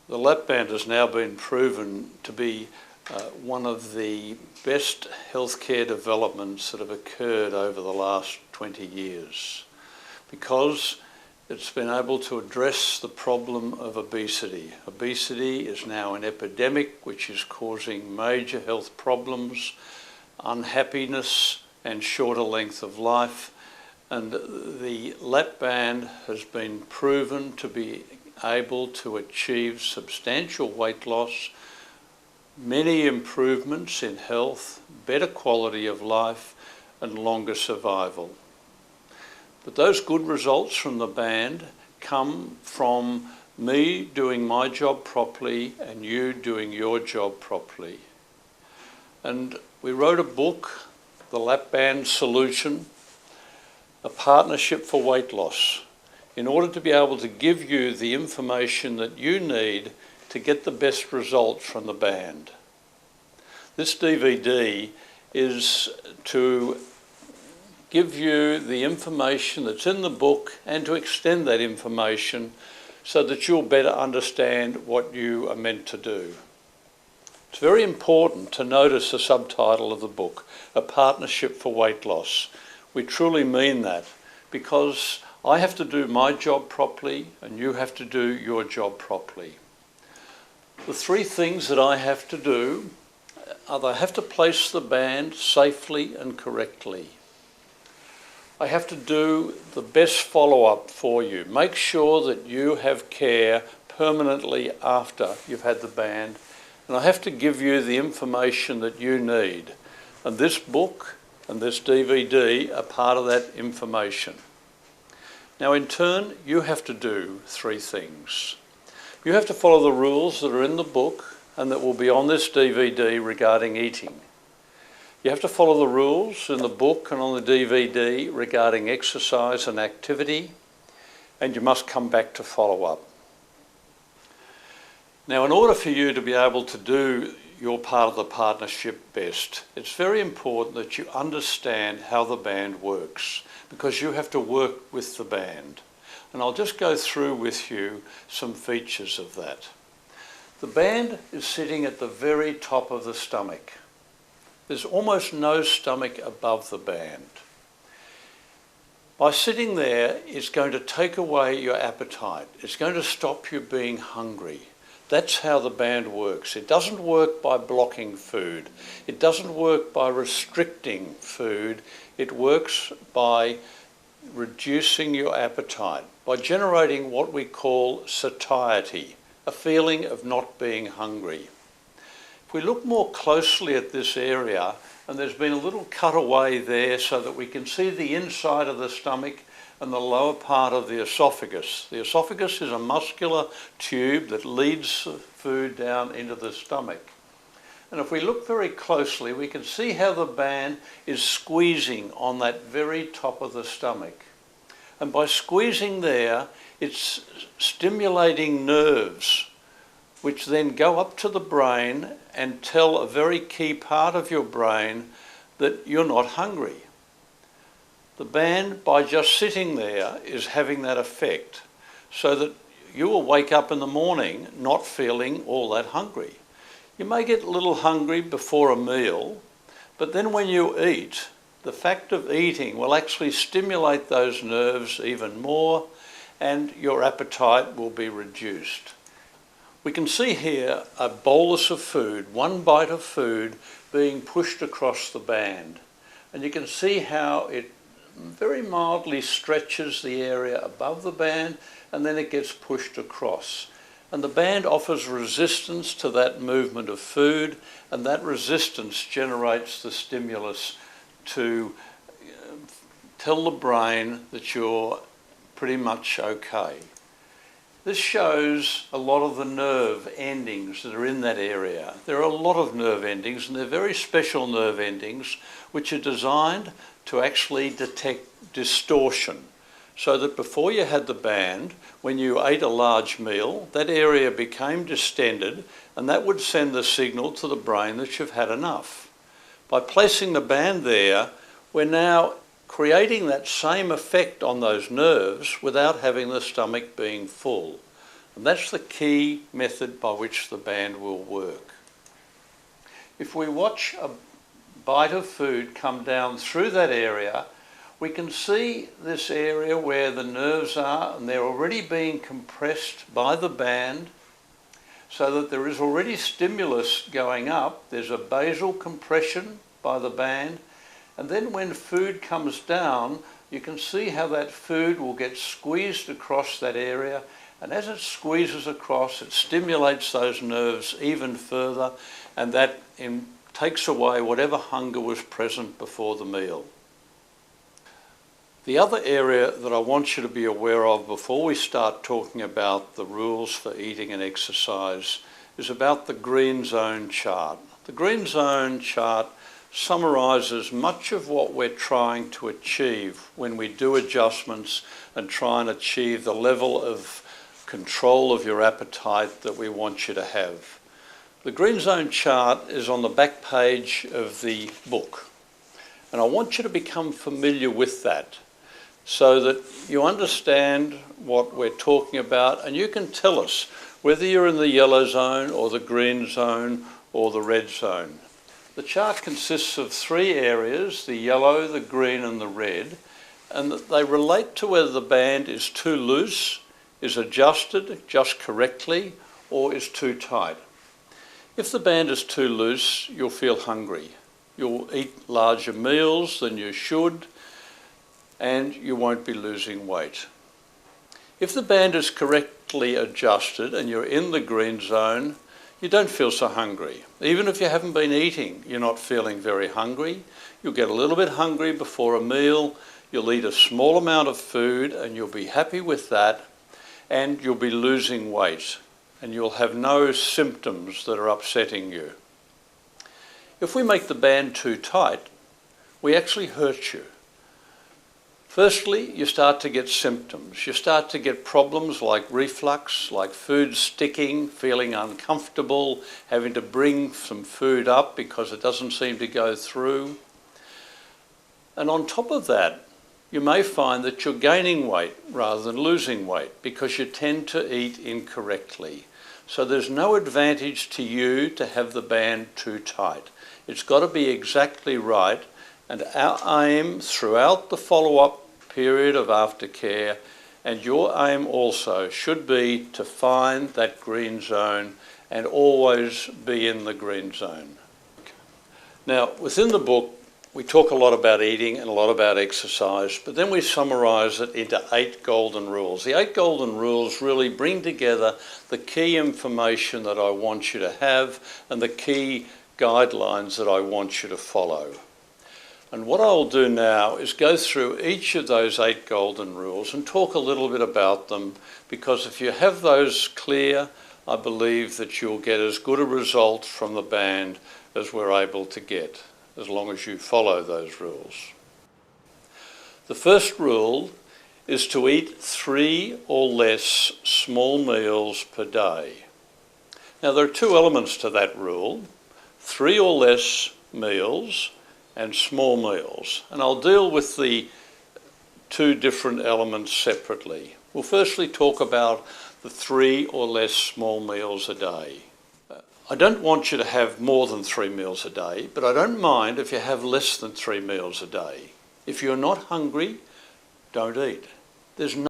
The lap band has now been proven to be one of the best healthcare developments that have occurred over the last 20 years because it's been able to address the problem of obesity. Obesity is now an epidemic which is causing major health problems, unhappiness and shorter length of life, and the lap band has been proven to be able to achieve substantial weight loss, many improvements in health, better quality of life and longer survival. But those good results from the band come from me doing my job properly and you doing your job properly. And we wrote a book, The Lap Band Solution, a partnership for weight loss, in order to be able to give you the information that you need to get the best results from the band. This DVD is to give you the information that's in the book and to extend that information so that you'll better understand what you are meant to do. It's very important to notice the subtitle of the book, A Partnership for Weight Loss. We truly mean that because I have to do my job properly and you have to do your job properly. The three things that I have to do are I have to place the band safely and correctly. I have to do the best follow-up for you. Make sure that you have care permanently after you've had the band. And I have to give you the information that you need. And this book and this DVD are part of that information. Now in turn, you have to do three things. You have to follow the rules that are in the book and that will be on this DVD regarding eating. You have to follow the rules in the book and on the DVD regarding exercise and activity, and you must come back to follow up. Now, in order for you to be able to do your part of the partnership best, it's very important that you understand how the band works, because you have to work with the band. And I'll just go through with you some features of that. The band is sitting at the very top of the stomach. There's almost no stomach above the band. By sitting there, it's going to take away your appetite. It's going to stop you being hungry. That's how the band works. It doesn't work by blocking food. It doesn't work by restricting food. It works by reducing your appetite, by generating what we call satiety, a feeling of not being hungry. If we look more closely at this area, and there's been a little cutaway there so that we can see the inside of the stomach and the lower part of the esophagus. The esophagus is a muscular tube that leads food down into the stomach. And if we look very closely, we can see how the band is squeezing on that very top of the stomach. And by squeezing there, it's stimulating nerves, which then go up to the brain and tell a very key part of your brain that you're not hungry. The band, by just sitting there, is having that effect, so that you will wake up in the morning not feeling all that hungry. You may get a little hungry before a meal, but then when you eat, the fact of eating will actually stimulate those nerves even more, and your appetite will be reduced. We can see here a bolus of food, one bite of food being pushed across the band. And you can see how it very mildly stretches the area above the band and then it gets pushed across. And the band offers resistance to that movement of food, and that resistance generates the stimulus to tell the brain that you're pretty much okay. This shows a lot of the nerve endings that are in that area. There are a lot of nerve endings, and they're very special nerve endings which are designed to actually detect distortion. So that before you had the band, when you ate a large meal, that area became distended, and that would send the signal to the brain that you've had enough. By placing the band there, we're now creating that same effect on those nerves without having the stomach being full. And that's the key method by which the band will work. If we watch a bite of food come down through that area, we can see this area where the nerves are, and they're already being compressed by the band so that there is already stimulus going up. There's a basal compression by the band, and then when food comes down, you can see how that food will get squeezed across that area, and as it squeezes across, it stimulates those nerves even further, and that takes away whatever hunger was present before the meal. The other area that I want you to be aware of before we start talking about the rules for eating and exercise is about the green zone chart. The green zone chart summarises much of what we're trying to achieve when we do adjustments and try and achieve the level of control of your appetite that we want you to have. The green zone chart is on the back page of the book, and I want you to become familiar with that so that you understand what we're talking about, and you can tell us whether you're in the yellow zone or the green zone or the red zone. The chart consists of three areas, the yellow, the green and the red, and they relate to whether the band is too loose, is adjusted just correctly, or is too tight. If the band is too loose, you'll feel hungry. You'll eat larger meals than you should, and you won't be losing weight. If the band is correctly adjusted and you're in the green zone, you don't feel so hungry. Even if you haven't been eating, you're not feeling very hungry. You'll get a little bit hungry before a meal, you'll eat a small amount of food and you'll be happy with that, and you'll be losing weight, and you'll have no symptoms that are upsetting you. If we make the band too tight, we actually hurt you. Firstly, you start to get symptoms. You start to get problems like reflux, like food sticking, feeling uncomfortable, having to bring some food up because it doesn't seem to go through. And on top of that, you may find that you're gaining weight rather than losing weight because you tend to eat incorrectly. So there's no advantage to you to have the band too tight. It's got to be exactly right, and our aim throughout the follow-up period of aftercare, and your aim also should be to find that green zone and always be in the green zone. Now, within the book, we talk a lot about eating and a lot about exercise, but then we summarise it into 8 golden rules. The 8 golden rules really bring together the key information that I want you to have and the key guidelines that I want you to follow. And what I'll do now is go through each of those 8 golden rules and talk a little bit about them, because if you have those clear, I believe that you'll get as good a result from the band as we're able to get, as long as you follow those rules. The first rule is to eat 3 or less small meals per day. Now, there are 2 elements to that rule: 3 or less meals and small meals. And I'll deal with the 2 different elements separately. We'll firstly talk about the 3 or less small meals a day. I don't want you to have more than 3 meals a day, but I don't mind if you have less than 3 meals a day. If you're not hungry, don't eat. There's no